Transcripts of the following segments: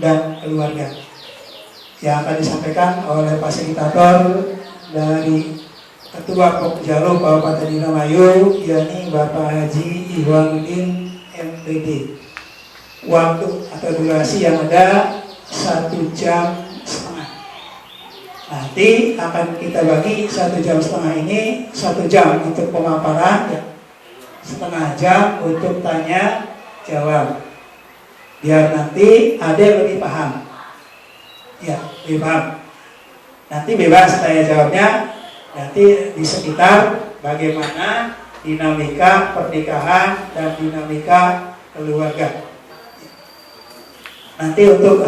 dan keluarga. Yang akan disampaikan oleh fasilitator dari Ketua Pokjalu Kabupaten Indramayu, yakni Bapak Haji Ihwanuddin MPD. Waktu atau durasi yang ada 1,5 jam. Nanti akan kita bagi 1,5 jam ini, 1 jam untuk pemaparan, ya, setengah jam untuk tanya jawab. Biar nanti ada yang lebih paham. Ya, lebih paham. Nanti bebas tanya jawabnya. Nanti di sekitar bagaimana dinamika pernikahan dan dinamika keluarga. Nanti untuk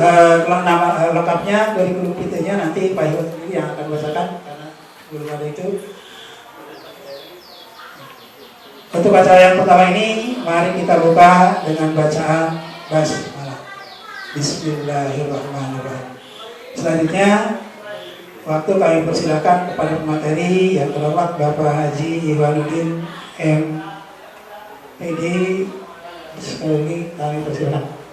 nama lengkapnya dari kurikulum vitae-nya nanti Pak Iwan sendiri yang akan bacakan karena belum ada itu. Untuk acara yang pertama ini, mari kita buka dengan bacaan basmalah. Bismillahirrahmanirrahim. Selanjutnya, waktu kami persilakan kepada pemateri yang terhormat Bapak Haji Ihwanuddin MPD. Sekali lagi kami persilakan.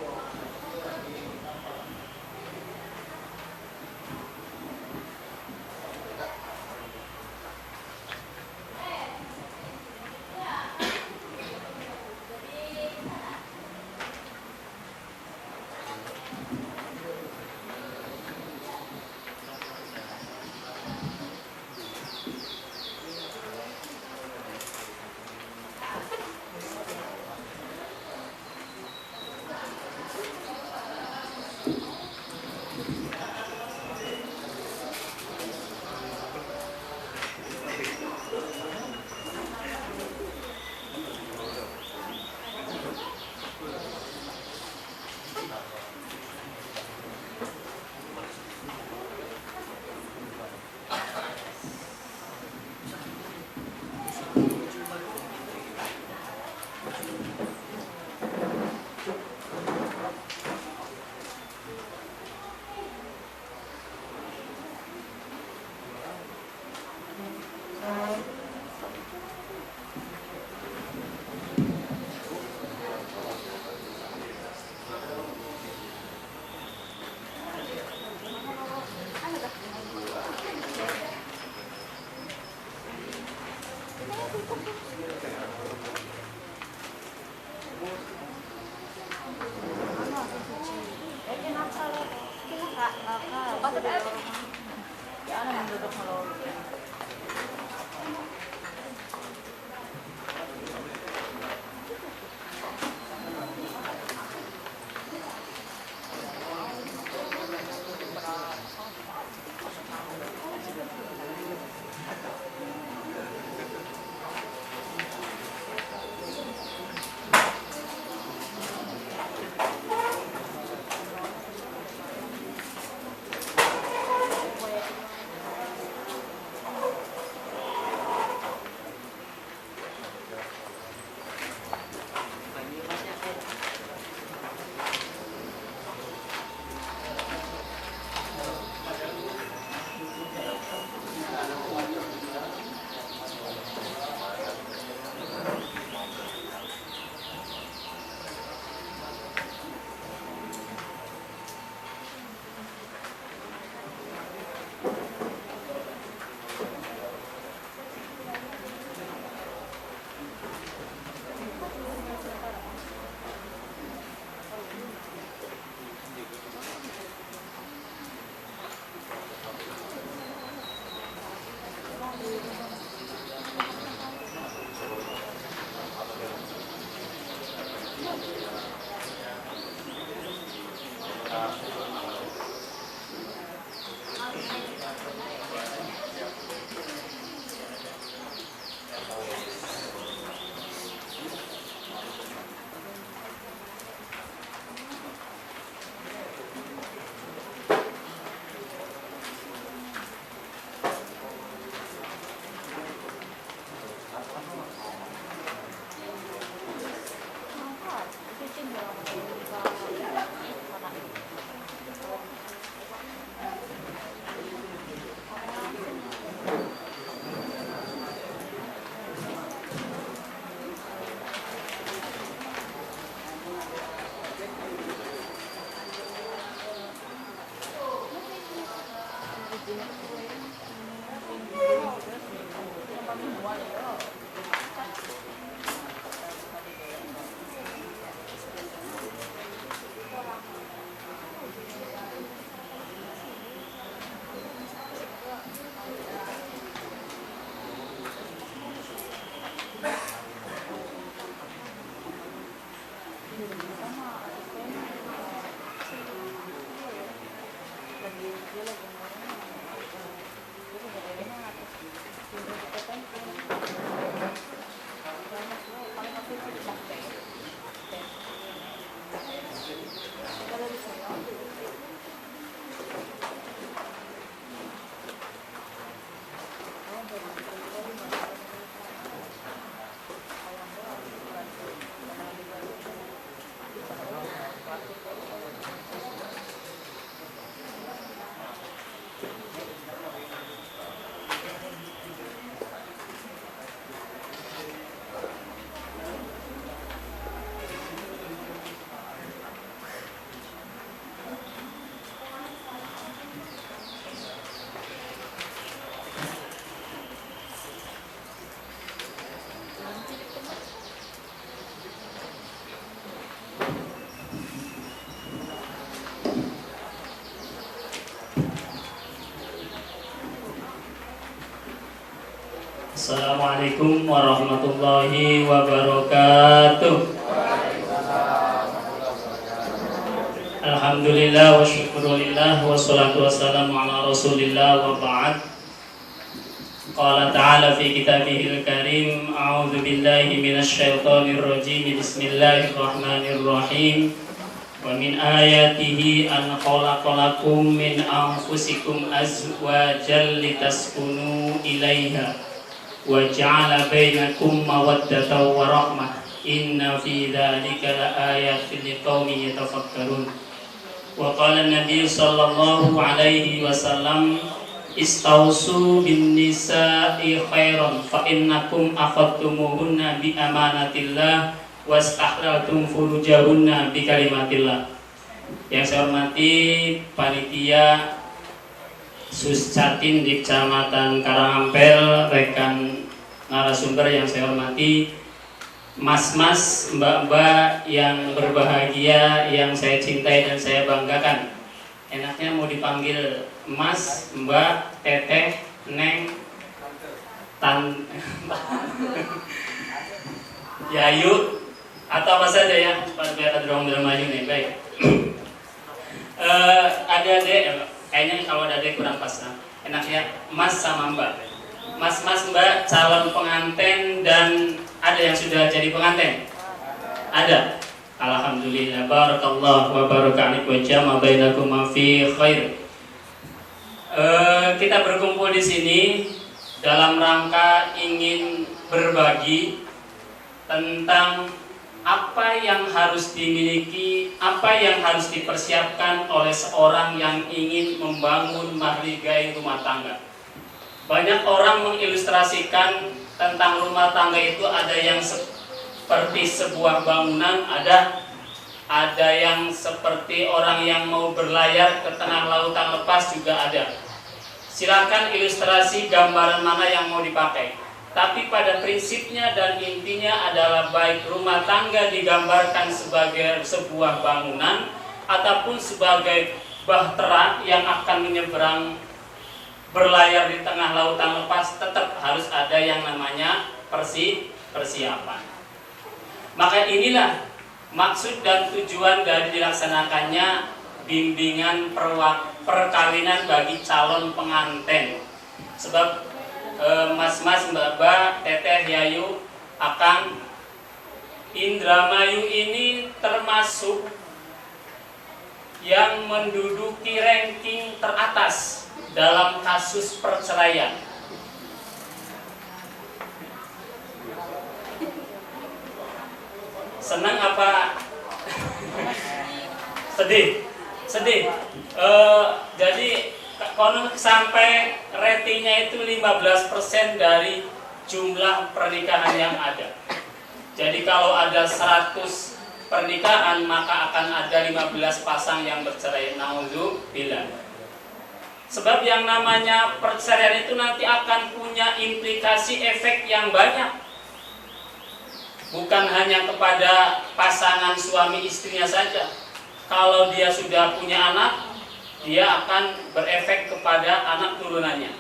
Assalamualaikum warahmatullahi wabarakatuh. Alhamdulillah wa syukurulillah wa salatu wassalamu ala rasulillah wa ba'd. Qala ta'ala fi kitabihil karim, a'udzu billahi minasy syaithanir rajim. Bismillahirrahmanirrahim. Wa min ayatihi an khalaqalakum min anfusikum azwajan litaskunu ilaiha wa ja'ala bainakum mawaddatan wa rahmah. Inna fi dzalika laayatin liqaumin yatafakkarun. Wa qala an-nabiy sallallahu alaihi wasallam, istausu bin nisa'i khairan fa innakum akhadtumuhunna bi amanatillah wastahlaltum furujahunna bi kalimatillah. Yang saya hormati panitia Suscatin di Kecamatan Karangampel, rekan narasumber yang saya hormati, mas-mas, mbak-mbak yang berbahagia, yang saya cintai dan saya banggakan. Enaknya mau dipanggil mas, mbak, teteh, neng, yayu, atau apa saja ya, biar ada orang maju nih. Baik. Adik-adik, kayaknya kalau ada adik kurang pas. Enaknya mas sama mbak. Mas mbak calon pengantin dan ada yang sudah jadi pengantin? Ada. Alhamdulillah, barakallah wa barakatuh wa jama bainakum fi khair. Kita berkumpul di sini dalam rangka ingin berbagi tentang apa yang harus dimiliki, apa yang harus dipersiapkan oleh seorang yang ingin membangun mahligai rumah tangga. Banyak orang mengilustrasikan tentang rumah tangga itu ada yang seperti sebuah bangunan, ada yang seperti orang yang mau berlayar ke tengah lautan lepas juga ada. Silakan ilustrasi gambaran mana yang mau dipakai. Tapi pada prinsipnya dan intinya adalah baik rumah tangga digambarkan sebagai sebuah bangunan ataupun sebagai bahtera yang akan menyeberang berlayar di tengah lautan lepas, tetap harus ada yang namanya persiapan. Maka inilah maksud dan tujuan dari dilaksanakannya bimbingan perkawinan bagi calon pengantin. Sebab mas-mas, mbak-mbak, teteh, yayu, akang, Indramayu ini termasuk yang menduduki ranking teratas dalam kasus perceraian. Senang apa? Sedih. Jadi konon sampai ratingnya itu 15% dari jumlah pernikahan yang ada. Jadi kalau ada 100 pernikahan maka akan ada 15 pasang yang bercerai. Nauzubillah. Sebab yang namanya perceraian itu nanti akan punya implikasi efek yang banyak. Bukan hanya kepada pasangan suami istrinya saja. Kalau dia sudah punya anak, dia akan berefek kepada anak turunannya,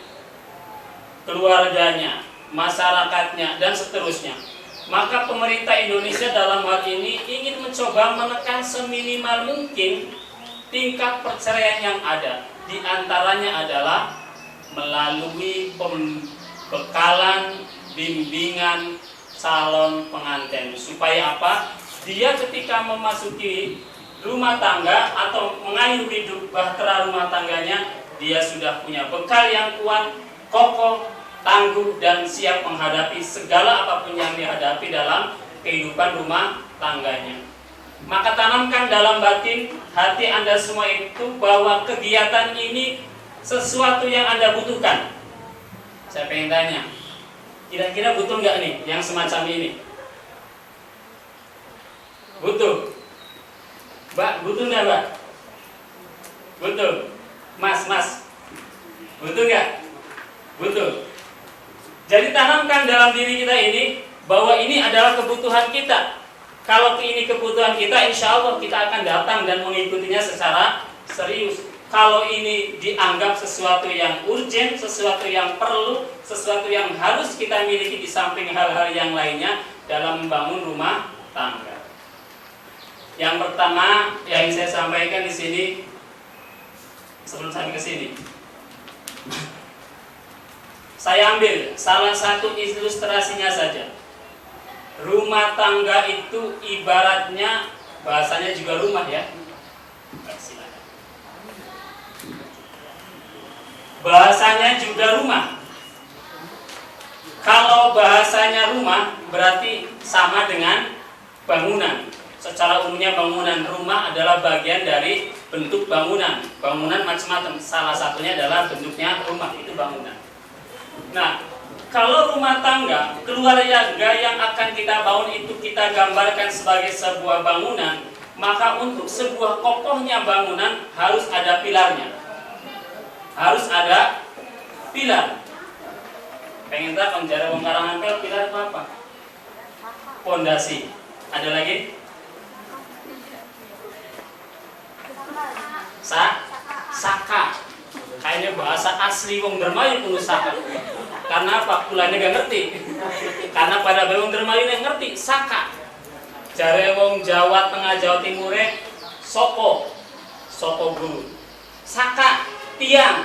keluarganya, masyarakatnya, dan seterusnya. Maka pemerintah Indonesia dalam hal ini ingin mencoba menekan seminimal mungkin tingkat perceraian yang ada. Di antaranya adalah melalui pembekalan bimbingan calon pengantin. Supaya apa? Dia ketika memasuki rumah tangga atau mengayuh hidup bahtera rumah tangganya, dia sudah punya bekal yang kuat, kokoh, tangguh, dan siap menghadapi segala apapun yang dihadapi dalam kehidupan rumah tangganya. Maka tanamkan dalam batin hati Anda semua itu bahwa kegiatan ini sesuatu yang Anda butuhkan. Saya pengen tanya, kira-kira butuh nggak nih yang semacam ini? Butuh. Mbak, butuh nggak, Mbak? Butuh. Mas, butuh nggak? Butuh. Jadi tanamkan dalam diri kita ini bahwa ini adalah kebutuhan kita. Kalau ini kebutuhan kita, insya Allah kita akan datang dan mengikutinya secara serius. Kalau ini dianggap sesuatu yang urgent, sesuatu yang perlu, sesuatu yang harus kita miliki di samping hal-hal yang lainnya dalam membangun rumah tangga. Yang pertama yang saya sampaikan di sini, sebelum sampai ke sini, saya ambil salah satu ilustrasinya saja. Rumah tangga itu ibaratnya, bahasanya juga rumah ya. Bahasanya juga rumah. Kalau bahasanya rumah berarti sama dengan bangunan. Secara umumnya bangunan rumah adalah bagian dari bentuk bangunan. Bangunan macam-macam. Salah satunya adalah bentuknya rumah, itu bangunan. Nah, kalau rumah tangga, keluarga yang akan kita bangun itu kita gambarkan sebagai sebuah bangunan, maka untuk sebuah kokohnya bangunan harus ada pilarnya. Harus ada pilar. Pengen tahu cara wong Karangampel pilar itu apa? Pondasi. Ada lagi? Saka. Kayaknya bahasa asli wong Dermayu kudu saka. Karena apa? Kulanya gak ngerti. Karena pada wong Dermayu yang ngerti saka. Jare wong Jawa Tengah, Jawa Timur soko guru. Saka, tiang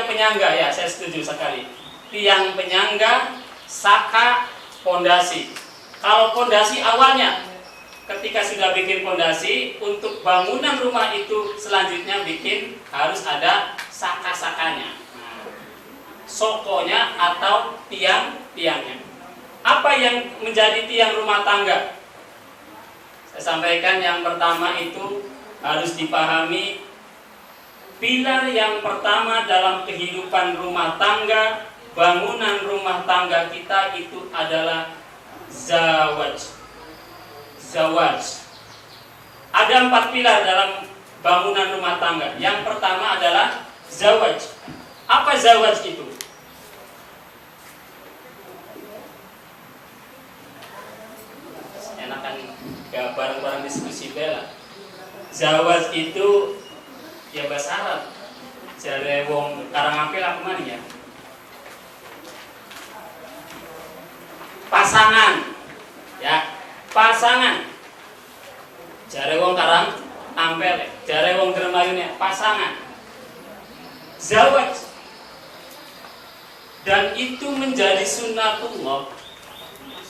penyangga, ya saya setuju sekali. Tiang penyangga, saka, pondasi. Kalau pondasi awalnya, ketika sudah bikin pondasi, untuk bangunan rumah itu selanjutnya bikin harus ada saka-sakanya, sokonya atau tiang-tiangnya. Apa yang menjadi tiang rumah tangga? Saya sampaikan yang pertama itu harus dipahami. Pilar yang pertama dalam kehidupan rumah tangga, bangunan rumah tangga kita itu adalah zawaj. Ada 4 pilar dalam bangunan rumah tangga. Yang pertama adalah zawaj. Apa zawaj itu? Enakan gak bareng-bareng diskusi bela. Zawaj itu ya bahasa Arab. Jare wong Karangampel apa mana ya? Pasangan. Ya, pasangan. Jare wong Karangampel, jare wong Dermayune pasangan. Zawaj. Dan itu menjadi sunnatullah.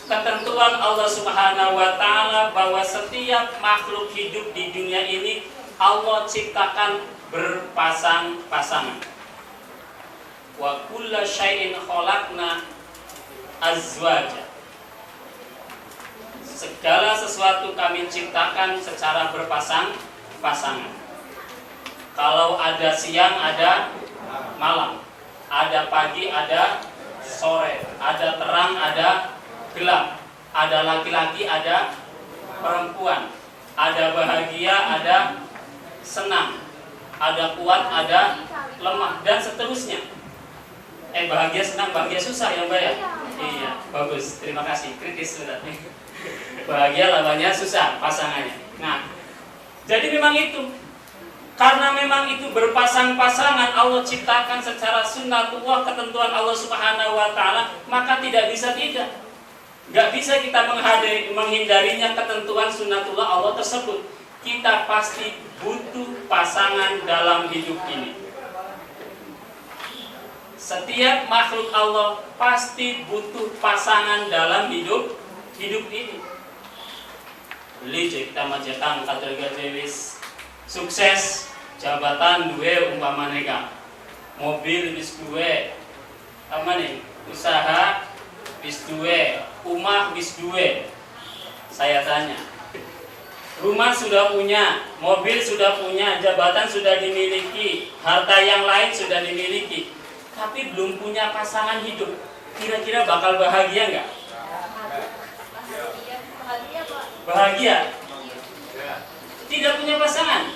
Ketentuan Allah Subhanahu wa taala bahwa setiap makhluk hidup di dunia ini Allah ciptakan berpasang-pasangan. Wa kulla syai'in khalaqna azwaja. Segala sesuatu kami ciptakan secara berpasang-pasangan. Kalau ada siang, ada malam. Ada pagi, ada sore. Ada terang, ada gelap. Ada laki-laki, ada perempuan. Ada bahagia, ada senang, ada kuat, ada lemah, dan seterusnya. Bahagia, senang, bahagia, susah ya Mbak ya? Iya, bagus, terima kasih, kritis sudah. Bahagia lawannya susah pasangannya. Nah, jadi memang itu, karena memang itu berpasang-pasangan Allah ciptakan secara sunnatullah, ketentuan Allah Subhanahu wa taala, maka tidak bisa tidak. Nggak bisa kita menghindarinya ketentuan sunnatullah Allah tersebut. Kita pasti butuh pasangan dalam hidup ini. Setiap makhluk Allah pasti butuh pasangan dalam hidup ini. Beli kita majetan kategori wis sukses, jabatan duwe umpama neka, mobil wis duwe, apa nih, usaha wis duwe, rumah wis duwe. Saya tanya, rumah sudah punya, mobil sudah punya, jabatan sudah dimiliki, harta yang lain sudah dimiliki, tapi belum punya pasangan hidup. Kira-kira bakal bahagia nggak? Bahagia? Tidak punya pasangan?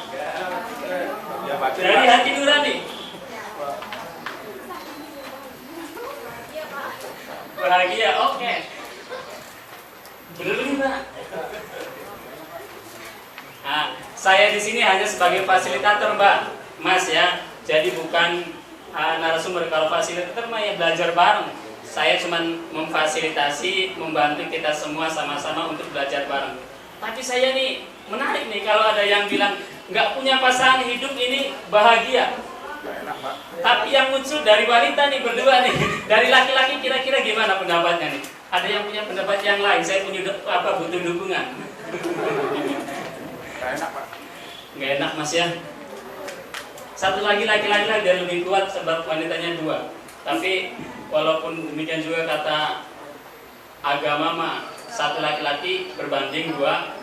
Dari hati nurani? Bahagia, oke. Belum, Pak. Nah, saya di sini hanya sebagai fasilitator, Mbak, Mas ya. Jadi bukan narasumber. Kalau fasilitator mah ya belajar bareng. Saya cuma memfasilitasi, membantu kita semua sama-sama untuk belajar bareng. Tapi saya nih menarik nih kalau ada yang bilang nggak punya pasangan hidup ini bahagia. Tapi yang muncul dari wanita nih berdua nih, dari laki-laki kira-kira gimana pendapatnya nih? Ada yang punya pendapat yang lain? Saya punya butuh dukungan. Nggak enak Mas ya. Satu lagi laki-laki dia lebih kuat sebab wanitanya dua. Tapi walaupun demikian juga kata agama mah satu laki-laki berbanding dua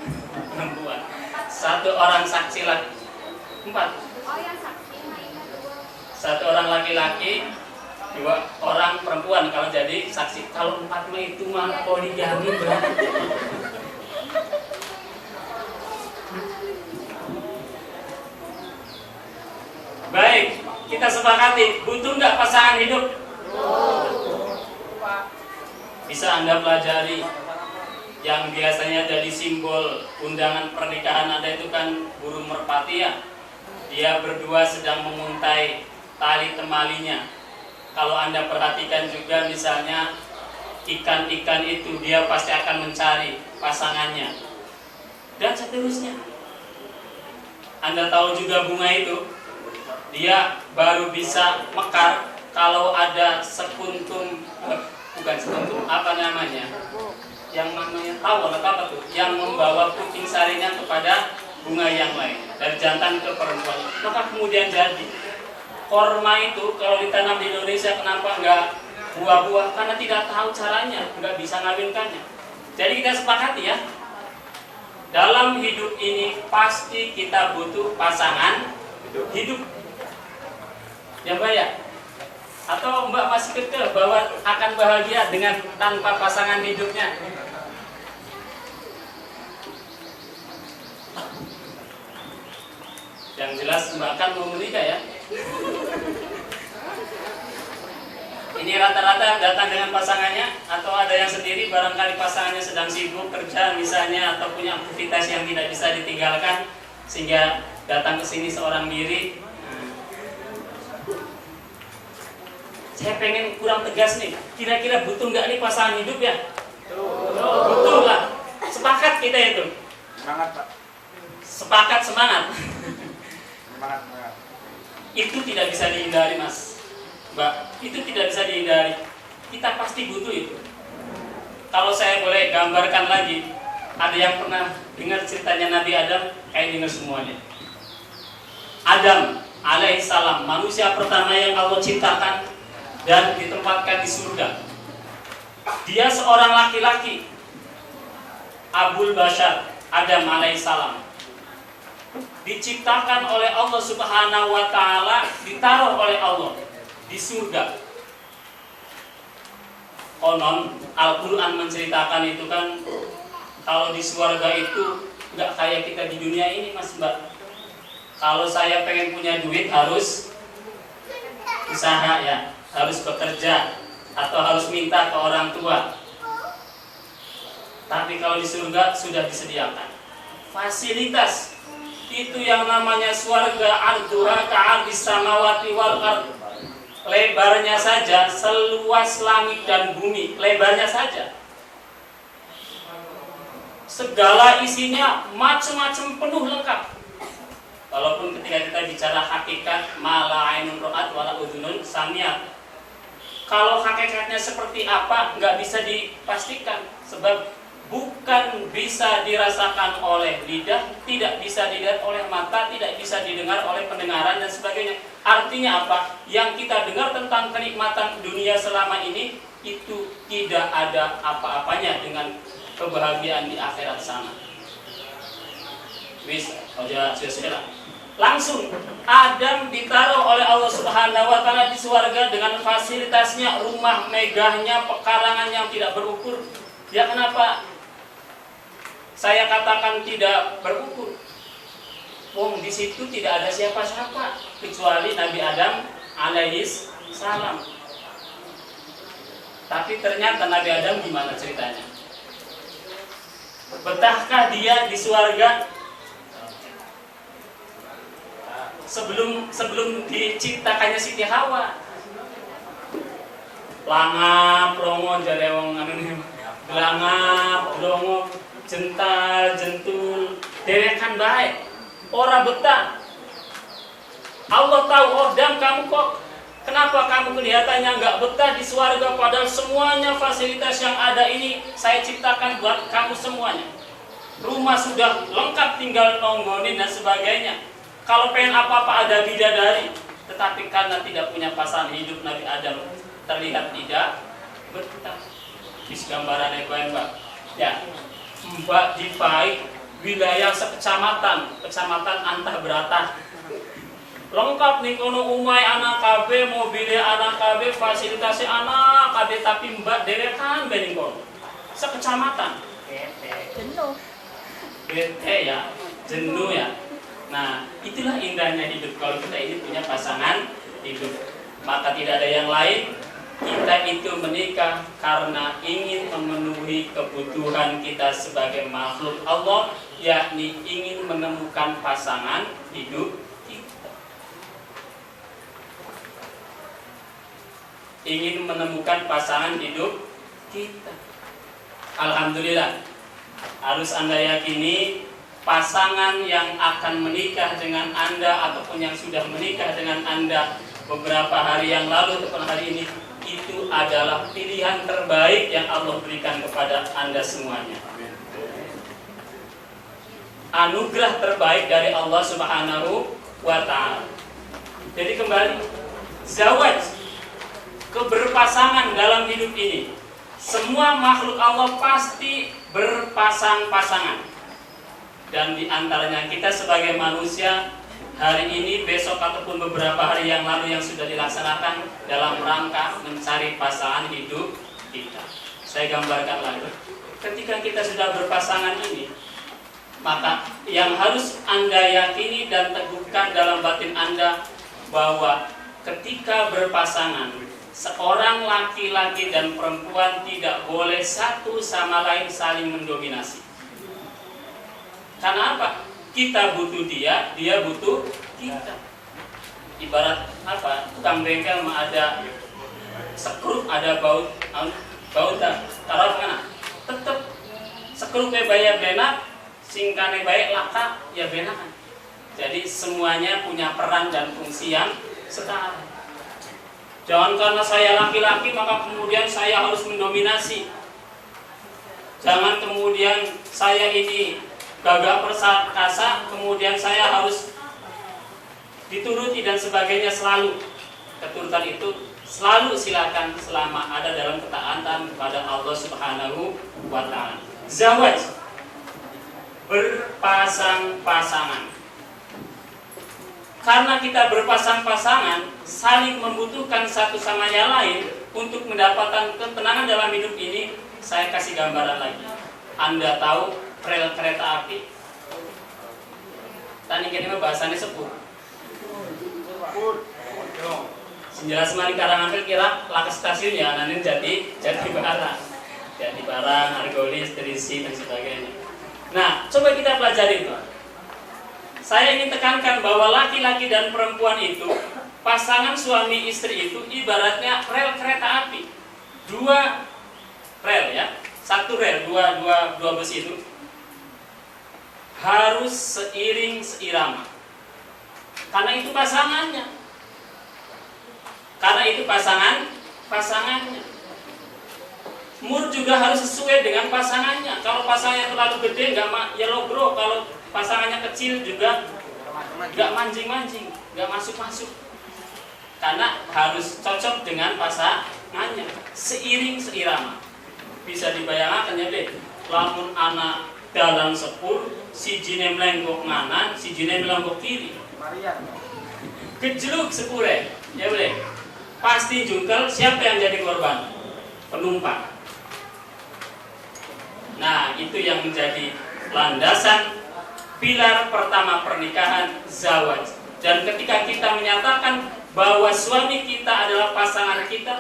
perempuan. Satu orang saksi laki 4. Satu orang laki-laki, 2 orang perempuan kalau jadi saksi. Kalau 4 mah itu mah poligami berarti. Baik, kita sepakati, butuh nggak pasangan hidup? Bisa Anda pelajari yang biasanya jadi simbol undangan pernikahan ada itu kan burung merpati ya. Dia berdua sedang menguntai tali temalinya. Kalau Anda perhatikan juga misalnya ikan-ikan itu dia pasti akan mencari pasangannya. Dan seterusnya. Anda tahu juga bunga itu dia baru bisa mekar kalau ada sekuntum, bukan sekuntum, apa namanya? Yang namanya tawar atau apa tuh? Yang membawa puting sarinya kepada bunga yang lain dari jantan ke perempuan. Maka kemudian jadi korma itu kalau ditanam di Indonesia kenapa enggak buah-buah? Karena tidak tahu caranya, enggak bisa ngawinkannya. Jadi kita sepakati ya. Dalam hidup ini pasti kita butuh pasangan hidup. Ya Mbak ya? Atau Mbak masih kekeh bahwa akan bahagia dengan tanpa pasangan hidupnya? Yang jelas Mbak kan mau menikah ya? Ini rata-rata datang dengan pasangannya atau ada yang sendiri, barangkali pasangannya sedang sibuk kerja misalnya atau punya aktivitas yang tidak bisa ditinggalkan sehingga datang ke sini seorang diri. Saya pengen kurang tegas nih, kira-kira butuh nggak nih pasangan hidup ya? Butuh lah, sepakat kita itu. Semangat Pak. Sepakat semangat. Semangat. Itu tidak bisa dihindari Mas, Mbak. Itu tidak bisa dihindari. Kita pasti butuh itu. Kalau saya boleh gambarkan lagi, ada yang pernah dengar ceritanya Nabi Adam? Kayak dengar semuanya. Adam alaihissalam, manusia pertama yang Allah ciptakan dan ditempatkan di surga. Dia seorang laki-laki, Abul Bashar, Adam alaihissalam. Diciptakan oleh Allah Subhanahu wa ta'ala, ditaruh oleh Allah di surga. Konon Al-Quran menceritakan itu kan, kalau di surga itu nggak kayak kita di dunia ini Mas Mbak. Kalau saya pengen punya duit harus usaha ya, harus bekerja atau harus minta ke orang tua. Tapi kalau di surga sudah disediakan fasilitas. Itu yang namanya surga, arduha ka'ardis samawati wal ard. Lebarnya saja seluas langit dan bumi, lebarnya saja. segala isinya macam-macam penuh lengkap. Walaupun ketika kita bicara hakikat mala ainun ra'at wala udhunun sami'at, kalau hakikatnya seperti apa nggak bisa dipastikan, sebab bukan bisa dirasakan oleh lidah, tidak bisa dilihat oleh mata, tidak bisa didengar oleh pendengaran dan sebagainya. Artinya apa? Yang kita dengar tentang kenikmatan dunia selama ini itu tidak ada apa-apanya dengan kebahagiaan di akhirat sana. Wis, sudah. Langsung Adam ditaruh oleh Allah Subhanahu wa taala di surga dengan fasilitasnya, rumah megahnya, pekarangan yang tidak berukur. Ya kenapa saya katakan tidak berukur? Wong di situ tidak ada siapa-siapa kecuali Nabi Adam alaihis salam. Tapi ternyata Nabi Adam gimana ceritanya? Betahkah dia di surga? Sebelum diciptakannya Siti Hawa, langap longo jare wong anu langap longo jental jentul derekan baik ora betah. Allah tahu, oh Adam kamu kok kenapa kamu kelihatannya nggak betah di surga, padahal semuanya fasilitas yang ada ini saya ciptakan buat kamu semuanya. Rumah sudah lengkap, tinggal nonggonin dan sebagainya. Kalau pengen apa-apa ada bidadari, tetapi karena tidak punya pasangan hidup, Nabi Adam terlihat tidak betah. Bis gambaran Mbak. Ya, Mbak di Pai, wilayah sekecamatan, kecamatan Antah Berata. Lengkap nih kono umai anak KB, mobilnya anak KB, fasilitasnya anak KB, tapi Mbak derekan bening kono. Sekecamatan. Jenuh. Ya, jenuh ya. Nah, itulah indahnya hidup kalau kita ini punya pasangan hidup. Maka tidak ada yang lain, kita itu menikah karena ingin memenuhi kebutuhan kita sebagai makhluk Allah, yakni ingin menemukan pasangan hidup kita. Ingin menemukan pasangan hidup kita. Alhamdulillah, harus Anda yakini pasangan yang akan menikah dengan Anda ataupun yang sudah menikah dengan Anda beberapa hari yang lalu ataupun hari ini, itu adalah pilihan terbaik yang Allah berikan kepada Anda semuanya. Anugerah terbaik dari Allah Subhanahu wa taala. Jadi kembali, zawaj, keberpasangan dalam hidup ini. Semua makhluk Allah pasti berpasang-pasangan. Dan di antaranya kita sebagai manusia hari ini, besok ataupun beberapa hari yang lalu yang sudah dilaksanakan dalam rangka mencari pasangan hidup kita. Saya gambarkan lagi. Ketika kita sudah berpasangan ini, maka yang harus Anda yakini dan teguhkan dalam batin Anda bahwa ketika berpasangan, seorang laki-laki dan perempuan tidak boleh satu sama lain saling mendominasi. Karena apa? Kita butuh dia, dia butuh kita. Ibarat apa? Tukang bengkel mah ada sekrup, ada baut taruh mana? Tetep sekrupnya bayar benak, singkane baik laka ya benakan. Jadi semuanya punya peran dan fungsi yang setara. Jangan karena saya laki-laki maka kemudian saya harus mendominasi. Jangan kemudian saya ini gagah perkasa, kemudian saya harus dituruti dan sebagainya selalu. Keturutan itu selalu silakan selama ada dalam ketaatan kepada Allah Subhanahu wa taala. Zawaj, berpasang-pasangan. Karena kita berpasang-pasangan, saling membutuhkan satu sama yang lain untuk mendapatkan ketenangan dalam hidup ini. Saya kasih gambaran lagi. Anda tahu rel kereta api? Tadi kini bahasanya sepuh. Jelas mari Karangampil kira lakas stasiun ya, nanti jadi barang, Argolis, Terisi dan sebagainya. Nah, coba kita pelajari itu. Saya ingin tekankan bahwa laki-laki dan perempuan itu, pasangan suami istri itu ibaratnya rel kereta api. Dua rel ya, satu rel, dua besi itu. harus seiring seirama. Karena itu pasangannya. Karena itu pasangannya. Umur juga harus sesuai dengan pasangannya. Kalau pasangannya terlalu gede ya logro. Kalau pasangannya kecil juga nggak mancing-mancing, nggak masuk-masuk. Karena harus cocok dengan pasangannya, seiring seirama. Bisa dibayangkan ya deh, lamun anak dalam sepur, si jine melenggok nganan, si jine melenggok kiri. Kejeluk sepure, ya boleh. Pasti jungkel, siapa yang jadi korban? Penumpang. Nah, itu yang menjadi landasan pilar pertama pernikahan, zawaj. Dan ketika kita menyatakan bahwa suami kita adalah pasangan kita,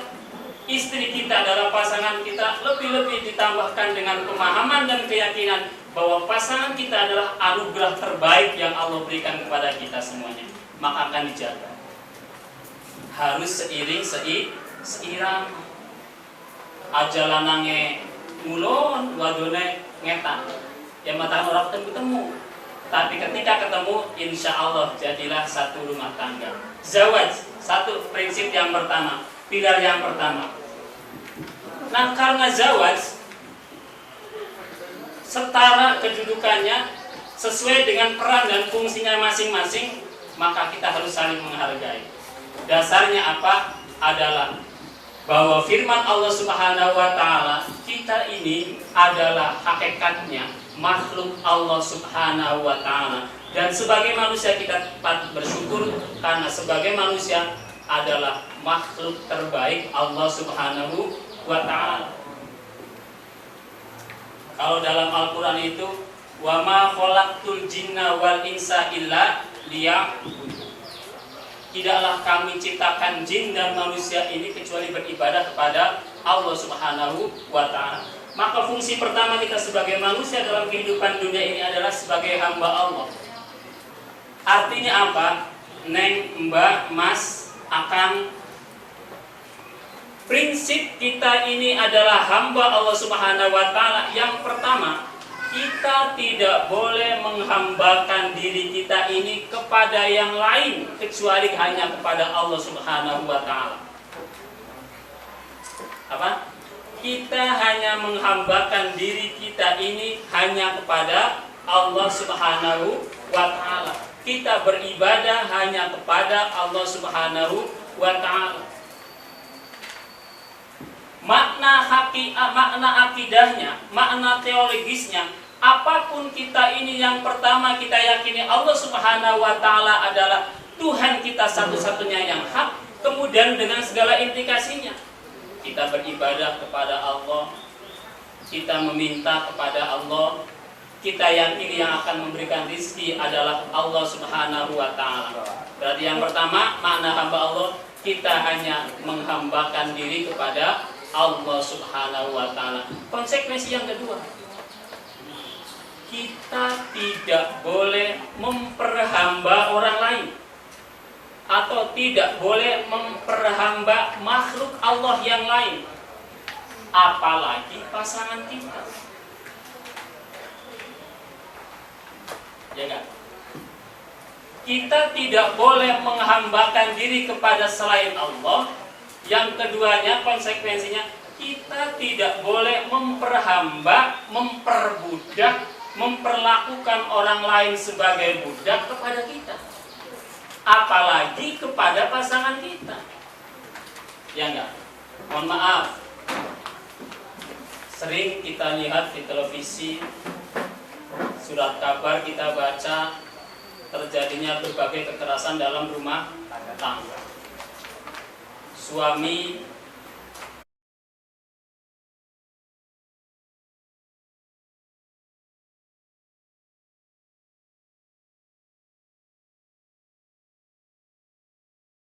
istri kita adalah pasangan kita, lebih-lebih ditambahkan dengan pemahaman dan keyakinan bahwa pasangan kita adalah anugerah terbaik yang Allah berikan kepada kita semuanya, maka akan dijaga. Harus seiring seirama. Aja lanange ngulon, wadone ngetan. Ya mata orang ketemu. Tapi ketika ketemu, insya Allah jadilah satu rumah tangga. Zawaj, satu prinsip yang pertama, pilar yang pertama. Nah, karena zawaj setara kedudukannya, sesuai dengan peran dan fungsinya masing-masing, maka kita harus saling menghargai. Dasarnya apa? Adalah bahwa firman Allah Subhanahu wa taala, kita ini adalah hakikatnya makhluk Allah Subhanahu wa taala. Dan sebagai manusia kita patut bersyukur karena sebagai manusia adalah makhluk terbaik Allah Subhanahu wa taala. Kalau dalam Al-Qur'an itu, wa ma khalaqtul jinna wal insa illa liya'budun. Tidaklah kami ciptakan jin dan manusia ini kecuali beribadah kepada Allah Subhanahu wa ta'ala. Maka fungsi pertama kita sebagai manusia dalam kehidupan dunia ini adalah sebagai hamba Allah. Artinya apa? Neng, mbak, mas, akang. Prinsip kita ini adalah hamba Allah Subhanahu wa ta'ala. Yang pertama, kita tidak boleh menghambakan diri kita ini kepada yang lain kecuali hanya kepada Allah Subhanahu wa ta'ala. Apa? Kita hanya menghambakan diri kita ini hanya kepada Allah Subhanahu wa ta'ala. Kita beribadah hanya kepada Allah Subhanahu wa ta'ala. Makna akidahnya, makna teologisnya, apapun kita ini, yang pertama kita yakini Allah Subhanahu wa ta'ala adalah Tuhan kita satu-satunya yang hak. Kemudian dengan segala implikasinya, kita beribadah kepada Allah, kita meminta kepada Allah, kita yakini yang akan memberikan rizki adalah Allah Subhanahu wa ta'ala. Berarti yang pertama, makna hamba Allah, kita hanya menghambakan diri kepada Allah Subhanahu wa ta'ala. Konsekuensi yang kedua, kita tidak boleh memperhamba orang lain atau tidak boleh memperhamba makhluk Allah yang lain, apalagi pasangan kita. Ya kan? Kita tidak boleh menghambakan diri kepada selain Allah. Yang keduanya, konsekuensinya, kita tidak boleh memperhamba, memperbudak, memperlakukan orang lain sebagai budak kepada kita, apalagi kepada pasangan kita. Ya enggak? Mohon maaf, sering kita lihat di televisi, surat kabar kita baca terjadinya berbagai kekerasan dalam rumah tangga. Suami